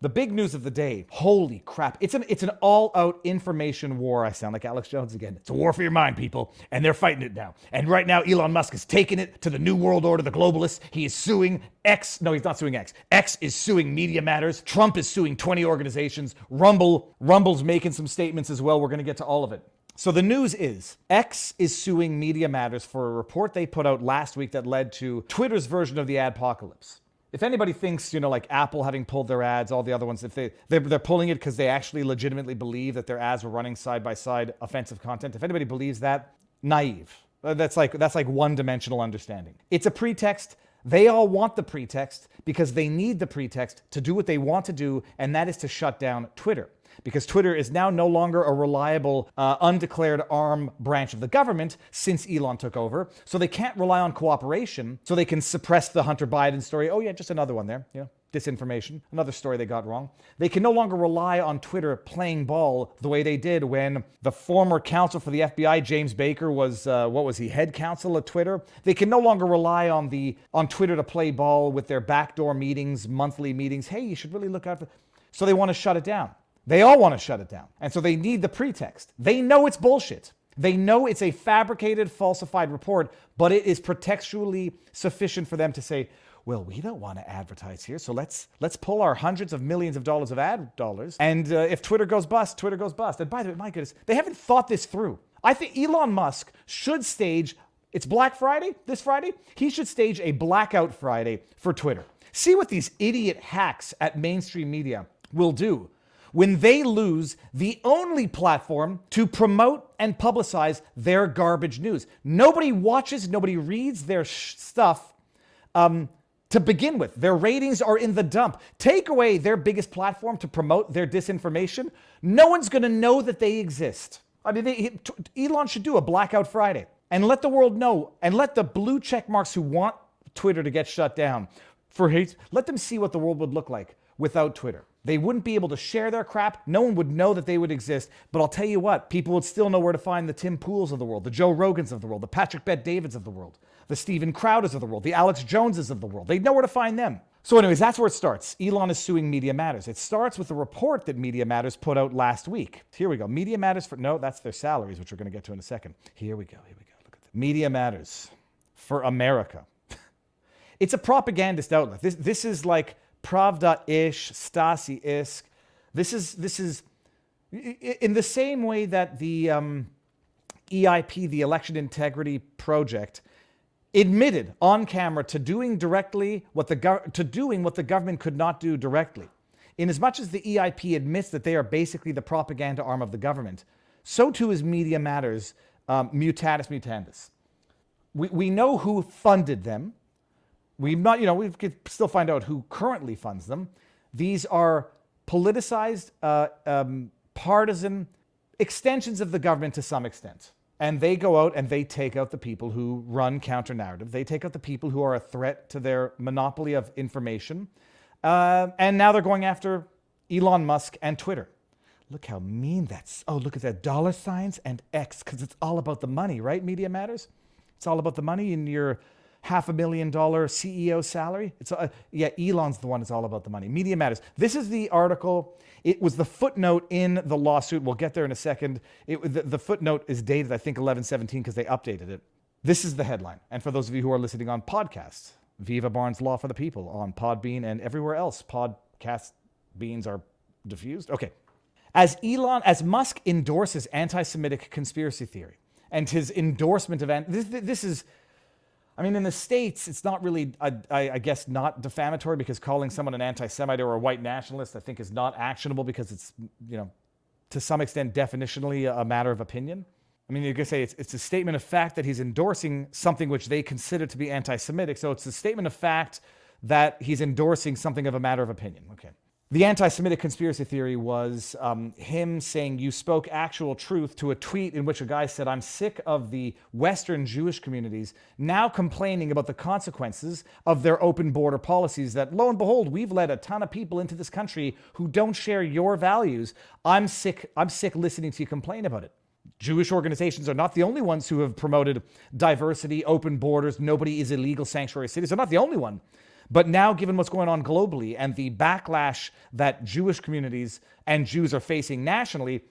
The big news of the day, holy crap. It's an all-out information war. I sound like Alex Jones again. It's a war for your mind, people. And they're fighting it now. And right now, Elon Musk is taking it to the New World Order, the globalists. He is suing X. No, he's not suing X. X is suing Media Matters. Trump is suing 20 organizations. Rumble's making some statements as well. We're going to get to all of it. So the news is X is suing Media Matters for a report they put out last week that led to Twitter's version of the adpocalypse. If anybody thinks, like Apple having pulled their ads, all the other ones, if they're pulling it because they actually legitimately believe that their ads were running side by side offensive content. If anybody believes that, naive. That's like one-dimensional understanding. It's a pretext. They all want the pretext because they need the pretext to do what they want to do, and that is to shut down Twitter. Because Twitter is now no longer a reliable, undeclared arm branch of the government since Elon took over. So they can't rely on cooperation. So they can suppress the Hunter Biden story. Oh yeah, just another one there. Disinformation. Another story they got wrong. They can no longer rely on Twitter playing ball the way they did when the former counsel for the FBI, James Baker, was, head counsel at Twitter. They can no longer rely on Twitter to play ball with their backdoor meetings, monthly meetings. Hey, you should really look out for... So they want to shut it down. They all want to shut it down. And so they need the pretext. They know it's bullshit. They know it's a fabricated, falsified report, but it is pretextually sufficient for them to say, well, we don't want to advertise here, so let's pull our hundreds of millions of dollars of ad dollars. And if Twitter goes bust, Twitter goes bust. And by the way, my goodness, they haven't thought this through. I think Elon Musk should stage, it's Black Friday, this Friday? He should stage a blackout Friday for Twitter. See what these idiot hacks at mainstream media will do when they lose the only platform to promote and publicize their garbage news. Nobody watches, nobody reads their stuff to begin with. Their ratings are in the dump. Take away their biggest platform to promote their disinformation, no one's going to know that they exist. I mean, Elon should do a blackout Friday and let the world know, and let the blue check marks who want Twitter to get shut down for hate, let them see what the world would look like without Twitter. They wouldn't be able to share their crap. No one would know that they would exist. But I'll tell you what, people would still know where to find the Tim Pools of the world, the Joe Rogans of the world, the Patrick Bet-Davids of the world, the Stephen Crowders of the world, the Alex Joneses of the world. They'd know where to find them. So anyways, that's where it starts. Elon is suing Media Matters. It starts with the report that Media Matters put out last week. Here we go. Media Matters no, that's their salaries, which we're going to get to in a second. Here we go. Look at that. Media Matters for America. It's a propagandist outlet. This is like Pravda-ish, Stasi-isk. This is in the same way that the EIP, the Election Integrity Project, admitted on camera to doing what the government could not do directly. In as much as the EIP admits that they are basically the propaganda arm of the government, so too is Media Matters, mutatis mutandis. We know who funded them. We could still find out who currently funds them. These are politicized, partisan extensions of the government to some extent. And they go out and they take out the people who run counter-narrative. They take out the people who are a threat to their monopoly of information. And now they're going after Elon Musk and Twitter. Look how mean that's. Oh, look at that, dollar signs and X, because it's all about the money, right, Media Matters? It's all about the money in your $500,000 CEO salary. Elon's the one that's all about the money. Media Matters. This is the article. It was the footnote in the lawsuit. We'll get there in a second. The footnote is dated, I think, 11/17 because they updated it. This is the headline. And for those of you who are listening on podcasts, Viva Barnes Law for the People on Podbean and everywhere else podcast beans are diffused. Okay. As Musk endorses anti-Semitic conspiracy theory, and his endorsement of this is, I mean, in the States, it's not really, I guess, not defamatory, because calling someone an anti-Semite or a white nationalist, I think, is not actionable because it's, to some extent, definitionally a matter of opinion. I mean, you could say it's a statement of fact that he's endorsing something which they consider to be anti-Semitic. So it's a statement of fact that he's endorsing something of a matter of opinion. Okay. The anti-Semitic conspiracy theory was him saying, you spoke actual truth, to a tweet in which a guy said, I'm sick of the Western Jewish communities now complaining about the consequences of their open border policies, that lo and behold, we've let a ton of people into this country who don't share your values. I'm sick listening to you complain about it. Jewish organizations are not the only ones who have promoted diversity, open borders, nobody is illegal sanctuary cities. They're not the only one. But now, given what's going on globally and the backlash that Jewish communities and Jews are facing nationally,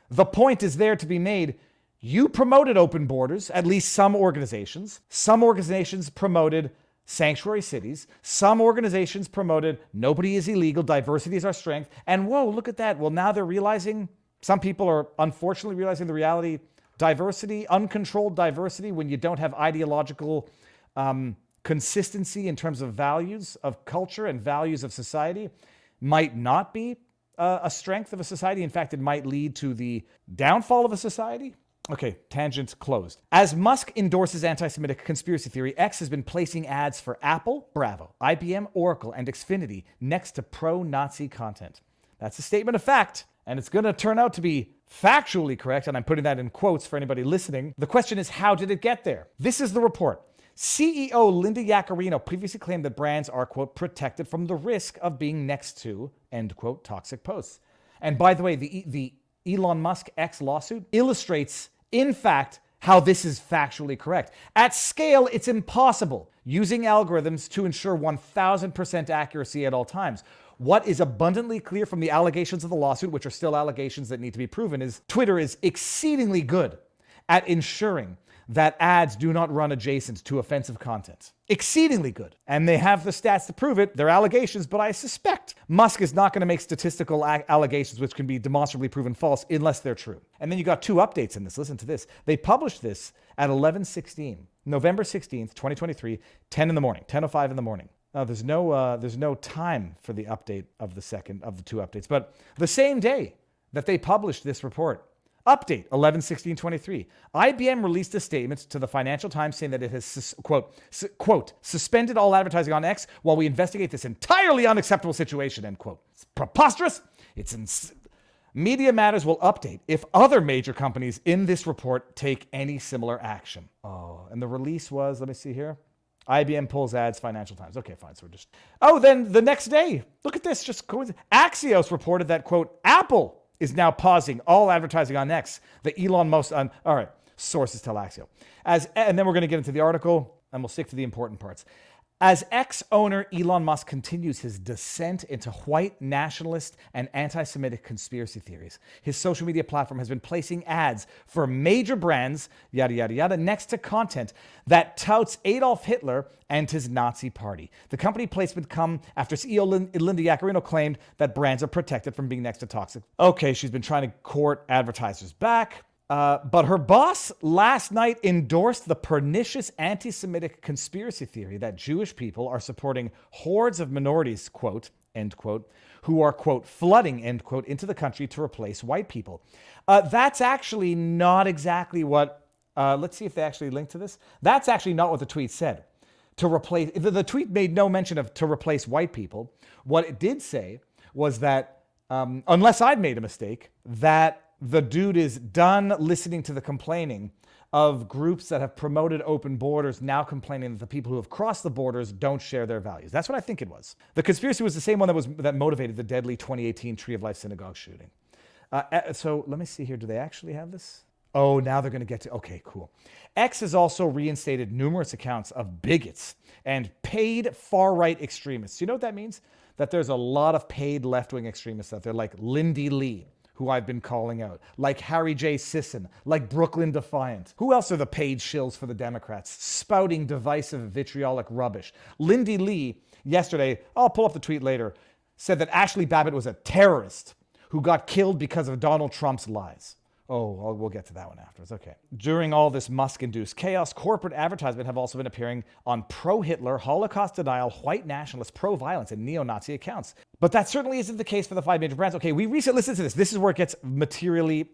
the point is there to be made. You promoted open borders, at least some organizations. Some organizations promoted sanctuary cities. Some organizations promoted nobody is illegal, diversity is our strength. And whoa, look at that. Well, now they're realizing, some people are unfortunately realizing the reality, diversity, uncontrolled diversity, when you don't have ideological consistency in terms of values of culture and values of society, might not be a strength of a society. In fact, it might lead to the downfall of a society. Okay, tangent closed. As Musk endorses anti-Semitic conspiracy theory, X has been placing ads for Apple, Bravo, IBM, Oracle, and Xfinity next to pro-Nazi content. That's a statement of fact, and it's going to turn out to be factually correct, and I'm putting that in quotes for anybody listening. The question is, how did it get there? This is the report. CEO Linda Yaccarino previously claimed that brands are, quote, protected from the risk of being next to, end quote, toxic posts. And by the way, the Elon Musk X lawsuit illustrates, in fact, how this is factually correct. At scale, it's impossible using algorithms to ensure 1000% accuracy at all times. What is abundantly clear from the allegations of the lawsuit, which are still allegations that need to be proven, is Twitter is exceedingly good at ensuring that ads do not run adjacent to offensive content. Exceedingly good. And they have the stats to prove it. They're allegations, but I suspect Musk is not going to make statistical allegations which can be demonstrably proven false unless they're true. And then you got two updates in this. Listen to this. They published this at 11:16, November 16th, 2023, 10 in the morning, 10:05 in the morning. There's no time for the update of the second of the two updates, but the same day that they published this report, update 11/16/23. IBM released a statement to the Financial Times saying that it has, quote, suspended all advertising on X while we investigate this entirely unacceptable situation, end quote. It's preposterous. Media Matters will update if other major companies in this report take any similar action. Oh, and the release was, let me see here. IBM pulls ads, Financial Times. Okay, fine. So we're just... Oh, then the next day, look at this. Just coincidence. Axios reported that, quote, Apple is now pausing all advertising on X. The Elon Musk all right, sources tell Axios. And then we're going to get into the article, and we'll stick to the important parts. As X owner Elon Musk continues his descent into white nationalist and anti-Semitic conspiracy theories, his social media platform has been placing ads for major brands, yada, yada, yada, next to content that touts Adolf Hitler and his Nazi party. The company placement come after CEO Linda Yaccarino claimed that brands are protected from being next to toxic. Okay, she's been trying to court advertisers back. But her boss last night endorsed the pernicious anti-Semitic conspiracy theory that Jewish people are supporting hordes of minorities, quote, end quote, who are, quote, flooding, end quote, into the country to replace white people. That's actually not exactly what, let's see if they actually link to this. That's actually not what the tweet said. To replace, the tweet made no mention of to replace white people. What it did say was that, unless I'd made a mistake, that the dude is done listening to the complaining of groups that have promoted open borders, now complaining that the people who have crossed the borders don't share their values. That's what I think it was. The conspiracy was the same one that motivated the deadly 2018 Tree of Life synagogue shooting. So let me see here. Do they actually have this? Oh, now they're going to get to... Okay, cool. X has also reinstated numerous accounts of bigots and paid far-right extremists. You know what that means? That there's a lot of paid left-wing extremists out there, like Lindy Lee, who I've been calling out, like Harry J. Sisson, like Brooklyn Defiant. Who else are the paid shills for the Democrats, spouting divisive, vitriolic rubbish? Lindy Lee, yesterday, I'll pull up the tweet later, said that Ashley Babbitt was a terrorist who got killed because of Donald Trump's lies. Oh, we'll get to that one afterwards. Okay. During all this Musk-induced chaos, corporate advertisement have also been appearing on pro-Hitler, Holocaust denial, white nationalist, pro-violence, and neo-Nazi accounts. But that certainly isn't the case for the five major brands. Okay, listen to this. This is where it gets materially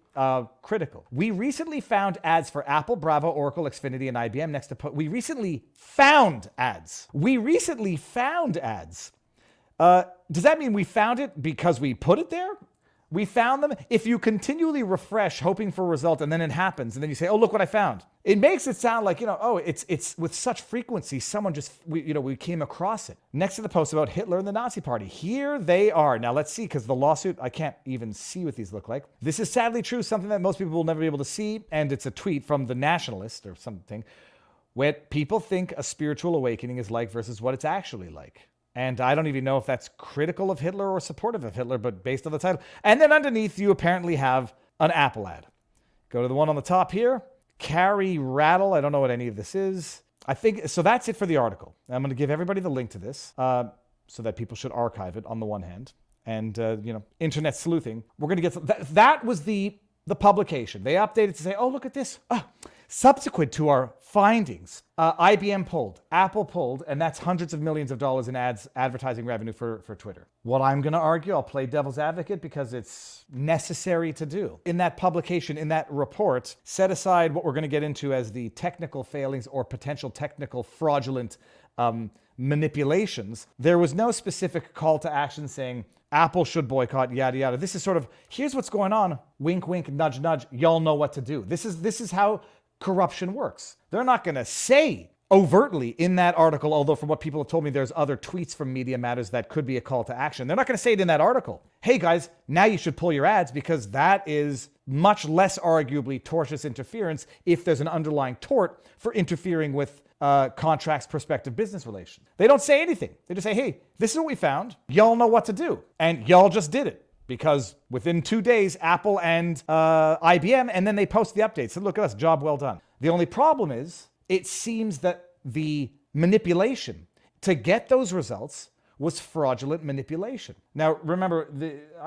critical. We recently found ads for Apple, Bravo, Oracle, Xfinity, and IBM next to... We recently found ads. Does that mean we found it because we put it there? We found them. If you continually refresh hoping for a result and then it happens and then you say, oh, look what I found. It makes it sound like, it's with such frequency, someone we came across it. Next to the post about Hitler and the Nazi party. Here they are. Now let's see, because the lawsuit, I can't even see what these look like. This is sadly true, something that most people will never be able to see. And it's a tweet from the Nationalist or something. What people think a spiritual awakening is like versus what it's actually like. And I don't even know if that's critical of Hitler or supportive of Hitler, but based on the title. And then underneath, you apparently have an Apple ad. Go to the one on the top here. Carry Rattle. I don't know what any of this is. I think, so that's it for the article. I'm going to give everybody the link to this so that people should archive it on the one hand. And, internet sleuthing. We're going to get, that was the publication. They updated to say, oh, look at this. Subsequent to our findings, IBM pulled, Apple pulled, and that's hundreds of millions of dollars in advertising revenue for Twitter. What I'm going to argue, I'll play devil's advocate because it's necessary to do. In that publication, in that report, set aside what we're going to get into as the technical failings or potential technical fraudulent manipulations. There was no specific call to action saying, Apple should boycott, yada, yada. This is sort of, here's what's going on. Wink, wink, nudge, nudge. Y'all know what to do. This is how corruption works. They're not going to say overtly in that article, although from what people have told me, there's other tweets from Media Matters that could be a call to action. They're not going to say it in that article. Hey guys, now you should pull your ads because that is much less arguably tortious interference if there's an underlying tort for interfering with contracts, prospective business relations. They don't say anything. They just say, hey, this is what we found. Y'all know what to do. And y'all just did it. Because within 2 days, Apple and IBM, and then they post the updates. So look at us, job well done. The only problem is, it seems that the manipulation to get those results was fraudulent manipulation. Now, remember,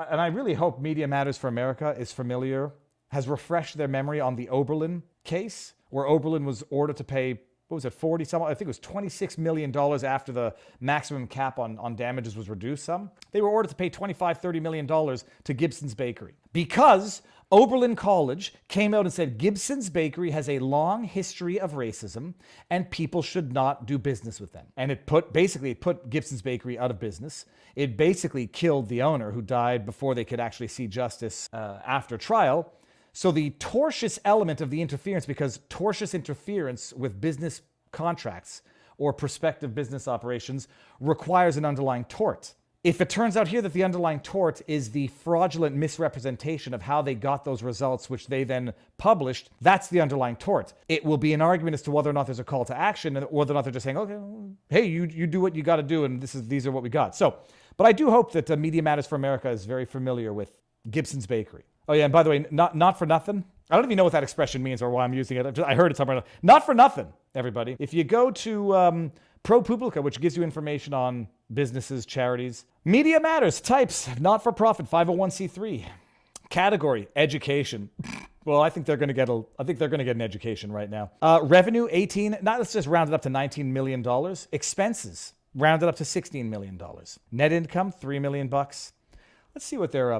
and I really hope Media Matters for America is familiar, has refreshed their memory on the Oberlin case, where Oberlin was ordered to pay, what was it, 40 some, I think it was $26 million after the maximum cap on damages was reduced some. They were ordered to pay $25-30 million to Gibson's Bakery because Oberlin College came out and said Gibson's Bakery has a long history of racism and people should not do business with them. And it put Gibson's Bakery out of business. It basically killed the owner who died before they could actually see justice after trial. So the tortious element of the interference, because tortious interference with business contracts or prospective business operations requires an underlying tort. If it turns out here that the underlying tort is the fraudulent misrepresentation of how they got those results, which they then published, that's the underlying tort. It will be an argument as to whether or not there's a call to action, or whether or not they're just saying, okay, hey, you do what you got to do, and these are what we got. So, but I do hope that Media Matters for America is very familiar with Gibson's Bakery. Oh yeah, and by the way, not for nothing. I don't even know what that expression means or why I'm using it. I heard it somewhere. Not for nothing, everybody. If you go to ProPublica, which gives you information on businesses, charities, Media Matters, types, not-for-profit, 501c3. Category, education. Well, I think they're going to get an education right now. Revenue, 18. Let's just round it up to $19 million. Expenses, rounded up to $16 million. Net income, $3 million. Let's see what their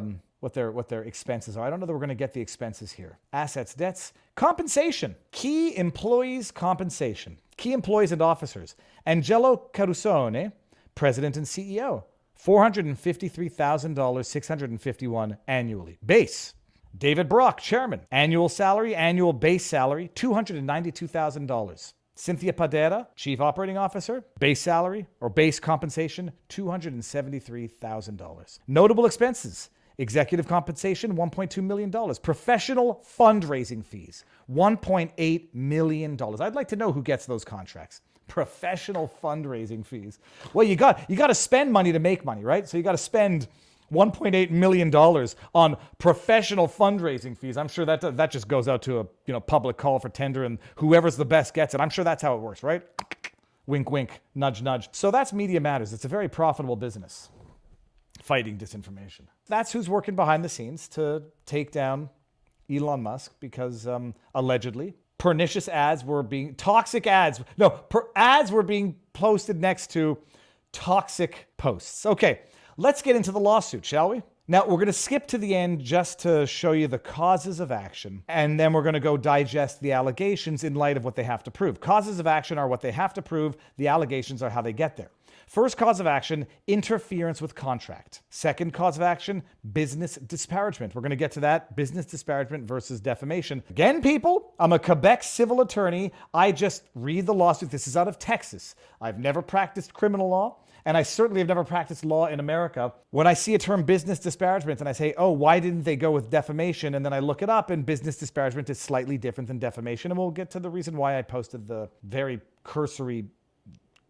expenses are. I don't know that we're going to get the expenses here. Assets, debts, compensation. Key employees compensation. Key employees and officers. Angelo Carusone, president and CEO. $453,651 annually. Base. David Brock, chairman. Annual salary, annual base salary, $292,000. Cynthia Padera, chief operating officer. Base salary or base compensation, $273,000. Notable expenses. Executive compensation, $1.2 million. Professional fundraising fees, $1.8 million. I'd like to know who gets those contracts. Professional fundraising fees. Well, you got to spend money to make money, right? So you got to spend $1.8 million on professional fundraising fees. I'm sure that just goes out to a public call for tender, and whoever's the best gets it. I'm sure that's how it works, right? Wink, wink, nudge, nudge. So that's Media Matters. It's a very profitable business, fighting disinformation. That's who's working behind the scenes to take down Elon Musk because allegedly pernicious ads were being, ads were being posted next to toxic posts. Okay, let's get into the lawsuit, shall we? Now, we're going to skip to the end just to show you the causes of action, and then we're going to go digest the allegations in light of what they have to prove. Causes of action are what they have to prove. The allegations are how they get there. First cause of action, interference with contract. Second cause of action, business disparagement. We're going to get to that, business disparagement versus defamation. Again, people, I'm a Quebec civil attorney. I just read the lawsuit. This is out of Texas. I've never practiced criminal law, and I certainly have never practiced law in America. When I see a term business disparagement and I say, oh, why didn't they go with defamation? And then I look it up, and business disparagement is slightly different than defamation. And we'll get to the reason why I posted the very cursory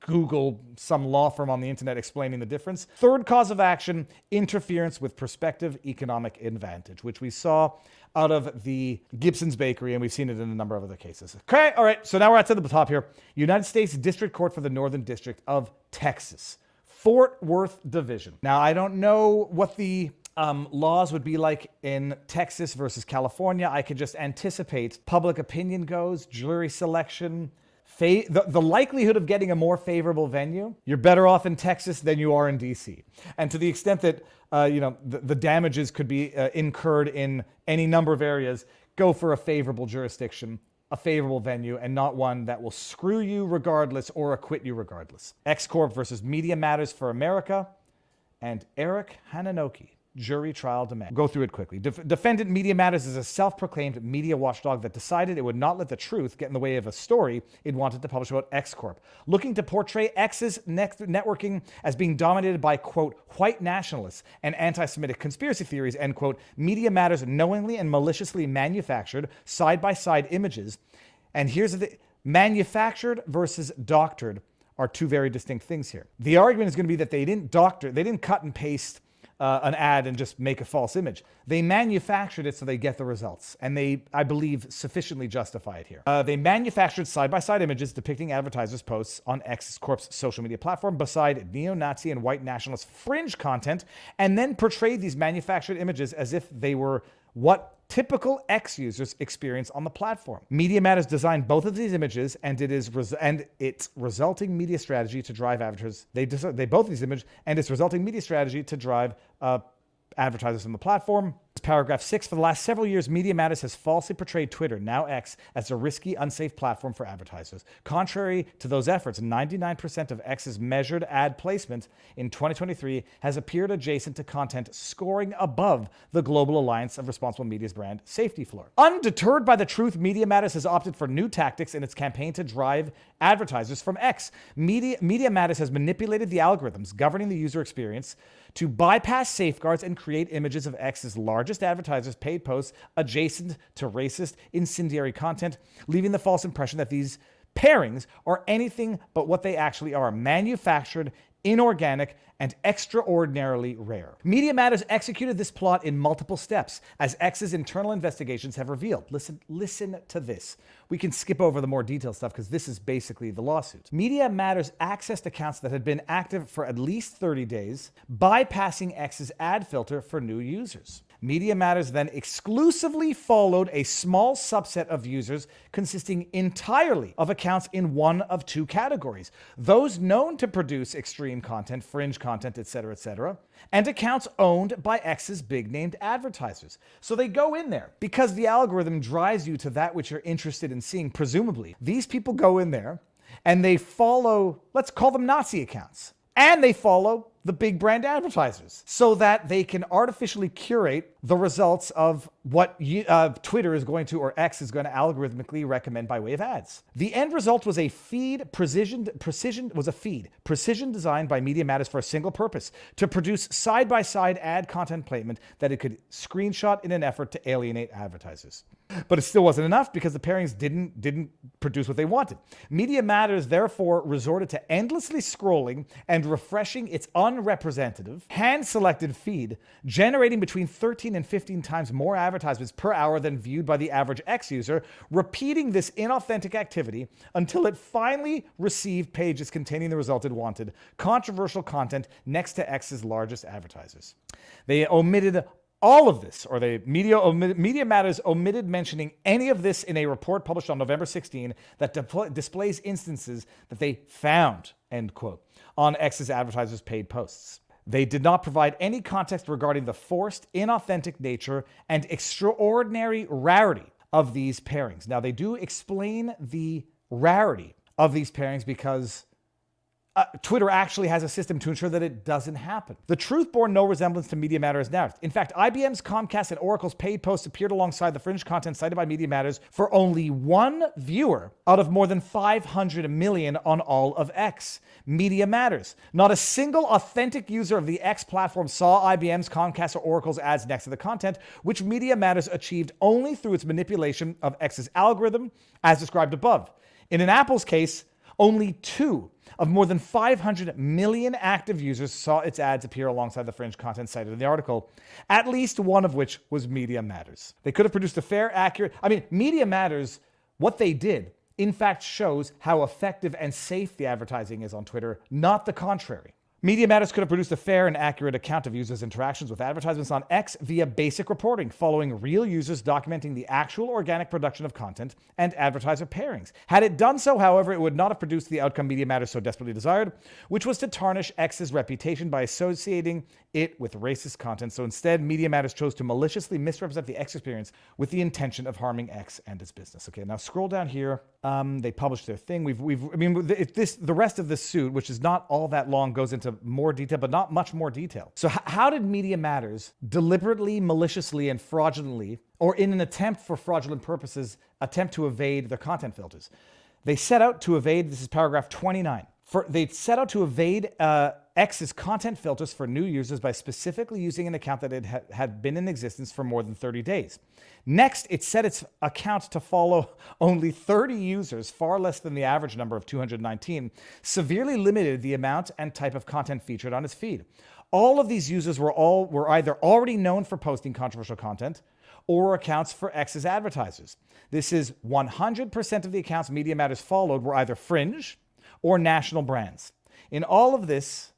Google some law firm on the internet explaining the difference. Third cause of action, interference with prospective economic advantage, which we saw out of the Gibson's Bakery, and we've seen it in a number of other cases. Okay, all right, so now we're at the top here. United States District Court for the Northern District of Texas, Fort Worth Division. Now, I don't know what the laws would be like in Texas versus California. I could just anticipate public opinion goes, jury selection, the likelihood of getting a more favorable venue. You're better off in Texas than you are in DC. And to the extent that the damages could be incurred in any number of areas, go for a favorable jurisdiction, a favorable venue, and not one that will screw you regardless or acquit you regardless. X Corp versus Media Matters for America and Eric Hananoki. Jury trial demand. Go through it quickly. Defendant Media Matters is a self-proclaimed media watchdog that decided it would not let the truth get in the way of a story it wanted to publish about X Corp, looking to portray X's networking as being dominated by, quote, white nationalists and anti-Semitic conspiracy theories, end quote. Media Matters knowingly and maliciously manufactured side-by-side images. And here's the manufactured versus doctored are two very distinct things here. The argument is going to be that they didn't cut and paste an ad and just make a false image. They manufactured it so they get the results. And they, I believe, sufficiently justify it here. They manufactured side-by-side images depicting advertisers' posts on X Corp's social media platform beside neo-Nazi and white nationalist fringe content, and then portrayed these manufactured images as if they were what typical X users experience on the platform. Media Matters designed both of these images and its resulting media strategy to drive advertisers. They both of these images and its resulting media strategy to drive advertisers on the platform. Paragraph 6, for the last several years, Media Matters has falsely portrayed Twitter, now X, as a risky, unsafe platform for advertisers. Contrary to those efforts, 99% of X's measured ad placement in 2023 has appeared adjacent to content scoring above the Global Alliance of Responsible Media's brand safety floor. Undeterred by the truth, Media Matters has opted for new tactics in its campaign to drive advertisers from X. Media Matters has manipulated the algorithms governing the user experience to bypass safeguards and create images of X's largest advertisers' paid posts adjacent to racist, incendiary content, leaving the false impression that these pairings are anything but what they actually are: manufactured, inorganic, and extraordinarily rare. Media Matters executed this plot in multiple steps, as X's internal investigations have revealed. Listen to this. We can skip over the more detailed stuff because this is basically the lawsuit. Media Matters accessed accounts that had been active for at least 30 days, bypassing X's ad filter for new users. Media Matters then exclusively followed a small subset of users consisting entirely of accounts in one of two categories: those known to produce extreme content, fringe content, etc., and accounts owned by X's big-named advertisers. So they go in there because the algorithm drives you to that which you're interested in seeing, presumably. These people go in there and they follow, let's call them Nazi accounts, and they follow the big brand advertisers so that they can artificially curate the results of what Twitter is going to, or X is going to algorithmically recommend by way of ads. The end result was a precision designed by Media Matters for a single purpose: to produce side-by-side ad content placement that it could screenshot in an effort to alienate advertisers. But it still wasn't enough because the pairings didn't produce what they wanted. Media Matters therefore resorted to endlessly scrolling and refreshing its unrepresentative, hand-selected feed, generating between 13 and 15 times more advertisements per hour than viewed by the average X user, repeating this inauthentic activity until it finally received pages containing the result it wanted: controversial content next to X's largest advertisers. They omitted all of this, or Media Matters omitted mentioning any of this in a report published on November 16 that displays instances that they found, end quote, on X's advertisers' paid posts. They did not provide any context regarding the forced, inauthentic nature and extraordinary rarity of these pairings. Now, they do explain the rarity of these pairings because Twitter actually has a system to ensure that it doesn't happen. The truth bore no resemblance to Media Matters' narrative. In fact, IBM's, Comcast, and Oracle's paid posts appeared alongside the fringe content cited by Media Matters for only one viewer out of more than 500 million on all of X. Media Matters. Not a single authentic user of the X platform saw IBM's, Comcast, or Oracle's ads next to the content, which Media Matters achieved only through its manipulation of X's algorithm, as described above. In an Apple's case, Only 2 of more than 500 million active users saw its ads appear alongside the fringe content cited in the article, at least one of which was Media Matters. They could have produced a fair, accurate... Media Matters, what they did, in fact, shows how effective and safe the advertising is on Twitter, not the contrary. Media Matters could have produced a fair and accurate account of users' interactions with advertisements on X via basic reporting, following real users documenting the actual organic production of content and advertiser pairings. Had it done so, however, it would not have produced the outcome Media Matters so desperately desired, which was to tarnish X's reputation by associating it with racist content. So instead, Media Matters chose to maliciously misrepresent the X experience with the intention of harming X and its business. Okay, now scroll down here. They published their thing. The rest of this suit, which is not all that long, goes into more detail, but not much more detail. So how did Media Matters deliberately, maliciously, and fraudulently, or in an attempt for fraudulent purposes, attempt to evade their content filters? They set out to evade, this is paragraph 29, they set out to evade X's content filters for new users by specifically using an account that had been in existence for more than 30 days. Next, it set its account to follow only 30 users, far less than the average number of 219, severely limited the amount and type of content featured on its feed. All of these users were either already known for posting controversial content or accounts for X's advertisers. This is 100% of the accounts Media Matters followed were either fringe or national brands. In all, this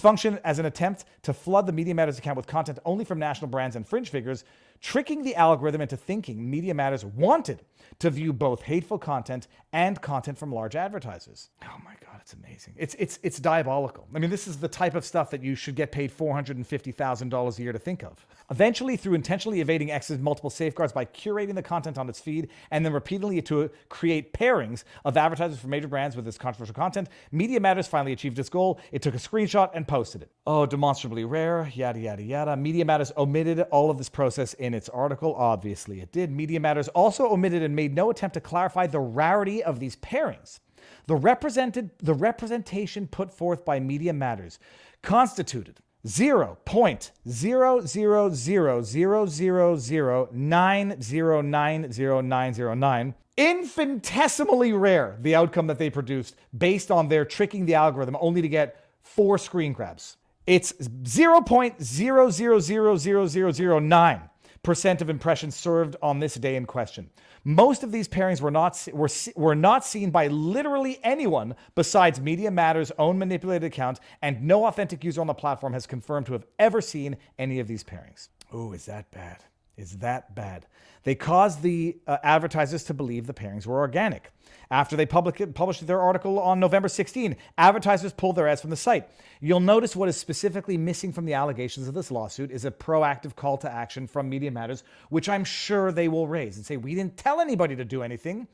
functioned as an attempt to flood the Media Matters account with content only from national brands and fringe figures, tricking the algorithm into thinking Media Matters wanted to view both hateful content and content from large advertisers. Oh my God, it's amazing. It's diabolical. This is the type of stuff that you should get paid $450,000 a year to think of. Eventually, through intentionally evading X's multiple safeguards by curating the content on its feed and then repeatedly to create pairings of advertisers for major brands with this controversial content, Media Matters finally achieved its goal. It took a screenshot and posted it. Oh, demonstrably rare, yada, yada, yada. Media Matters omitted all of this process in its article. Obviously it did. Media Matters also omitted and made no attempt to clarify the rarity of these pairings. The representation put forth by Media Matters constituted 0.0000009090909, infinitesimally rare, the outcome that they produced based on their tricking the algorithm only to get 4 screen grabs. It's 0.0000009% of impressions served on this day in question. Most of these pairings were not seen by literally anyone besides Media Matters' own manipulated account, and no authentic user on the platform has confirmed to have ever seen any of these pairings. Oh, is that bad? Is that bad? They caused the advertisers to believe the pairings were organic. After they published their article on November 16, advertisers pulled their ads from the site. You'll notice what is specifically missing from the allegations of this lawsuit is a proactive call to action from Media Matters, which I'm sure they will raise and say, we didn't tell anybody to do anything.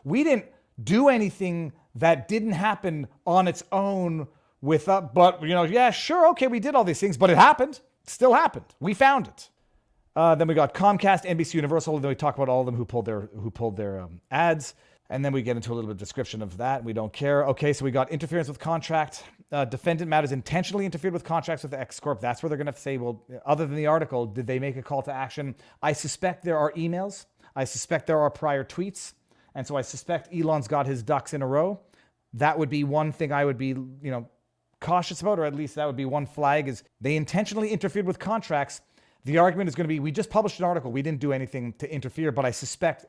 We didn't do anything that didn't happen on its own but yeah, sure, okay, we did all these things, but it happened. It still happened. We found it. Then we got Comcast, NBC Universal, and then we talk about all of them who pulled their ads. And then we get into a little bit of description of that. We don't care. Okay, so we got interference with contract. Defendant Matters intentionally interfered with contracts with the X Corp. That's where they're going to say, well, other than the article, did they make a call to action? I suspect there are emails. I suspect there are prior tweets. And so I suspect Elon's got his ducks in a row. That would be one thing I would be, cautious about, or at least that would be one flag, is they intentionally interfered with contracts. The argument is going to be, we just published an article. We didn't do anything to interfere, but I suspect,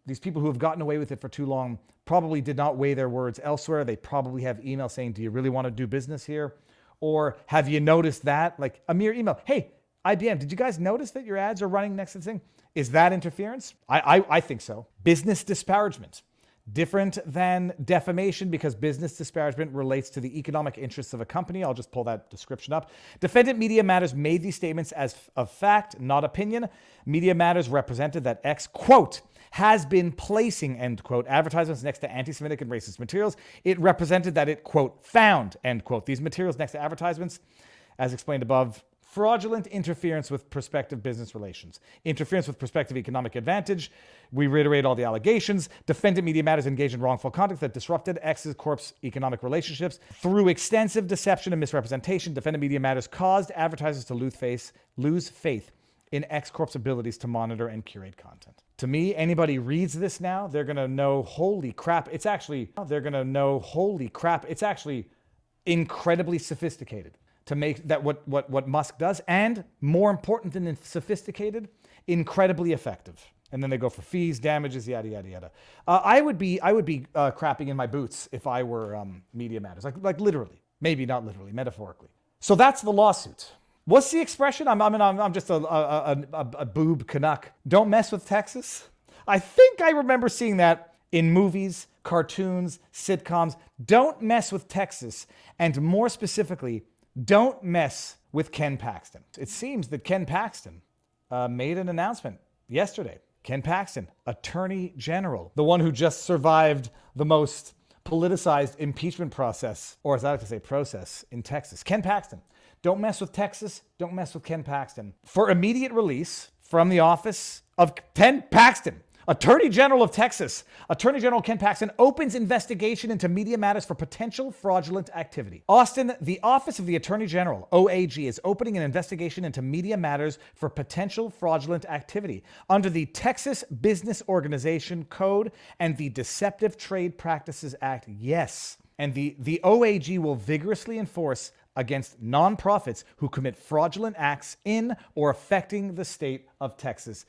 these people who have gotten away with it for too long probably did not weigh their words elsewhere. They probably have email saying, do you really want to do business here? Or have you noticed that? Like a mere email. Hey, IBM, did you guys notice that your ads are running next to the thing? Is that interference? I think so. Business disparagement. Different than defamation because business disparagement relates to the economic interests of a company. I'll just pull that description up. Defendant Media Matters made these statements as of fact, not opinion. Media Matters represented that X, quote, has been placing, end quote, advertisements next to anti-Semitic and racist materials. It represented that it, quote, found, end quote, these materials next to advertisements, as explained above. Fraudulent interference with prospective business relations. Interference with prospective economic advantage. We reiterate all the allegations. Defendant Media Matters engaged in wrongful conduct that disrupted X Corp's economic relationships. Through extensive deception and misrepresentation, Defendant Media Matters caused advertisers to lose faith in X Corp's abilities to monitor and curate content. To me, anybody reads this now, they're going to know, holy crap, it's actually incredibly sophisticated to make that what Musk does, and more important than sophisticated, incredibly effective. And then they go for fees, damages, yada, yada, yada. I would be crapping in my boots if I were Media Matters, like literally, maybe not literally, metaphorically. So that's the lawsuit. What's the expression? I'm just a boob Canuck. Don't mess with Texas. I think I remember seeing that in movies, cartoons, sitcoms. Don't mess with Texas, and more specifically, don't mess with Ken Paxton. It seems that Ken Paxton made an announcement yesterday. Ken Paxton, Attorney General, the one who just survived the most politicized impeachment process, or as I like to say, process in Texas. Ken Paxton. Don't mess with Texas. Don't mess with Ken Paxton. For immediate release from the office of Ken Paxton, Attorney General of Texas, Attorney General Ken Paxton opens investigation into Media Matters for potential fraudulent activity. Austin, the Office of the Attorney General, OAG, is opening an investigation into Media Matters for potential fraudulent activity under the Texas Business Organization Code and the Deceptive Trade Practices Act. Yes. And the OAG will vigorously enforce against nonprofits who commit fraudulent acts in or affecting the state of Texas.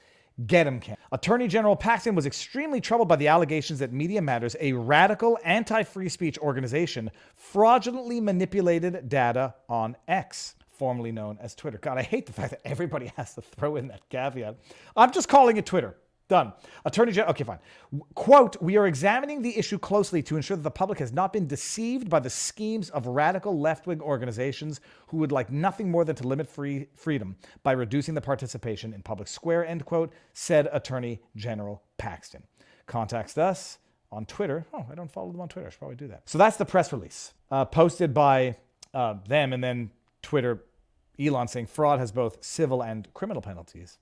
Get him, Ken. Attorney General Paxton was extremely troubled by the allegations that Media Matters, a radical anti-free speech organization, fraudulently manipulated data on X, formerly known as Twitter. God, I hate the fact that everybody has to throw in that caveat. I'm just calling it Twitter. Done. Attorney General, okay, fine. Quote, we are examining the issue closely to ensure that the public has not been deceived by the schemes of radical left-wing organizations who would like nothing more than to limit freedom by reducing the participation in public square, end quote, said Attorney General Paxton. Contacts us on Twitter. Oh, I don't follow them on Twitter. I should probably do that. So that's the press release posted by them, and then Twitter, Elon saying fraud has both civil and criminal penalties.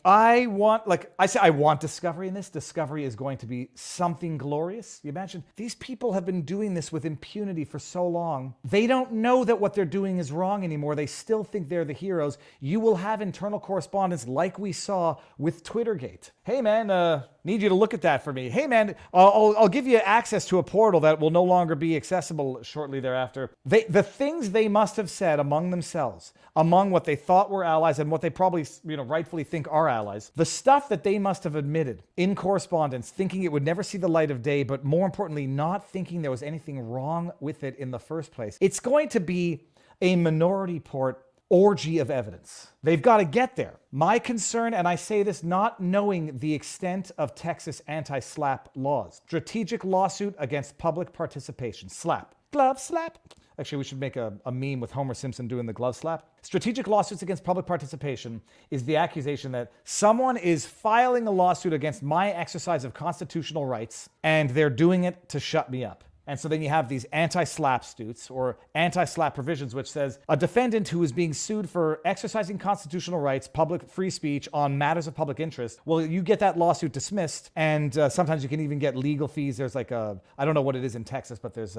I want discovery in this. Discovery is going to be something glorious. You imagine these people have been doing this with impunity for so long. They don't know that what they're doing is wrong anymore. They still think they're the heroes. You will have internal correspondence like we saw with Twittergate. Hey man, need you to look at that for me. Hey man, I'll give you access to a portal that will no longer be accessible shortly thereafter. The things they must have said among themselves, among what they thought were allies and what they probably, rightfully think are allies, the stuff that they must have admitted in correspondence, thinking it would never see the light of day, but more importantly, not thinking there was anything wrong with it in the first place. It's going to be a minority report orgy of evidence. They've got to get there. My concern, and I say this not knowing the extent of Texas anti-SLAPP laws, strategic lawsuit against public participation, SLAPP, glove slap. Actually, we should make a meme with Homer Simpson doing the glove slap. Strategic lawsuits against public participation is the accusation that someone is filing a lawsuit against my exercise of constitutional rights, and they're doing it to shut me up. And so then you have these anti-SLAPP suits or anti-SLAPP provisions, which says a defendant who is being sued for exercising constitutional rights, public free speech on matters of public interest. Well, you get that lawsuit dismissed, and sometimes you can even get legal fees. There's I don't know what it is in Texas, but there's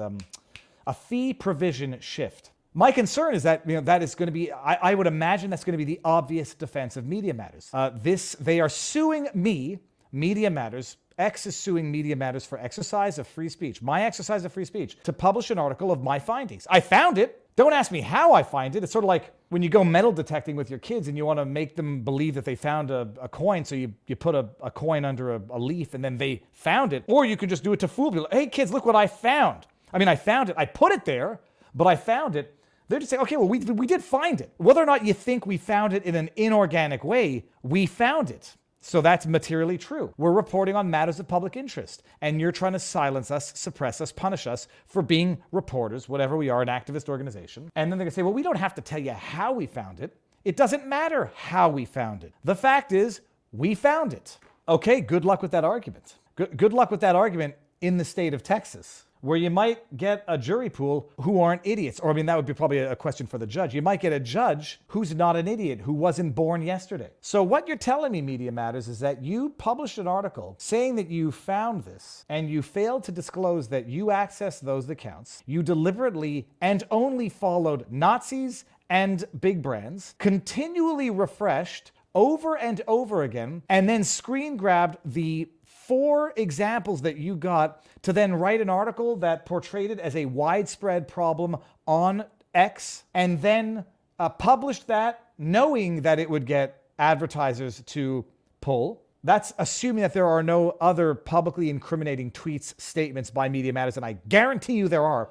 a fee provision shift. My concern is that that is going to be, I would imagine that's going to be the obvious defense of Media Matters. They are suing me, Media Matters. X is suing Media Matters for exercise of free speech, my exercise of free speech, to publish an article of my findings. I found it. Don't ask me how I find it. It's sort of like when you go metal detecting with your kids and you want to make them believe that they found a coin, so you put a coin under a leaf and then they found it. Or you can just do it to fool people. Hey kids, look what I found. I found it. I put it there, but I found it. They're just saying, okay, well, we did find it. Whether or not you think we found it in an inorganic way, we found it. So that's materially true. We're reporting on matters of public interest, and you're trying to silence us, suppress us, punish us for being reporters, whatever we are, an activist organization. And then they're gonna say, well, we don't have to tell you how we found it. It doesn't matter how we found it. The fact is, we found it. Okay, good luck with that argument. Good luck with that argument in the state of Texas, where you might get a jury pool who aren't idiots. Or that would be probably a question for the judge. You might get a judge who's not an idiot, who wasn't born yesterday. So what you're telling me, Media Matters, is that you published an article saying that you found this, and you failed to disclose that you accessed those accounts. You deliberately and only followed Nazis and big brands continually refreshed over and over again, and then screen grabbed the 4 examples that you got to then write an article that portrayed it as a widespread problem on X, and then published that knowing that it would get advertisers to pull. That's assuming that there are no other publicly incriminating tweets, statements by Media Matters, and I guarantee you there are.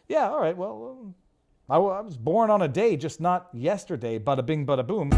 Yeah, all right, well, I was born on a day, just not yesterday. Bada bing, bada boom.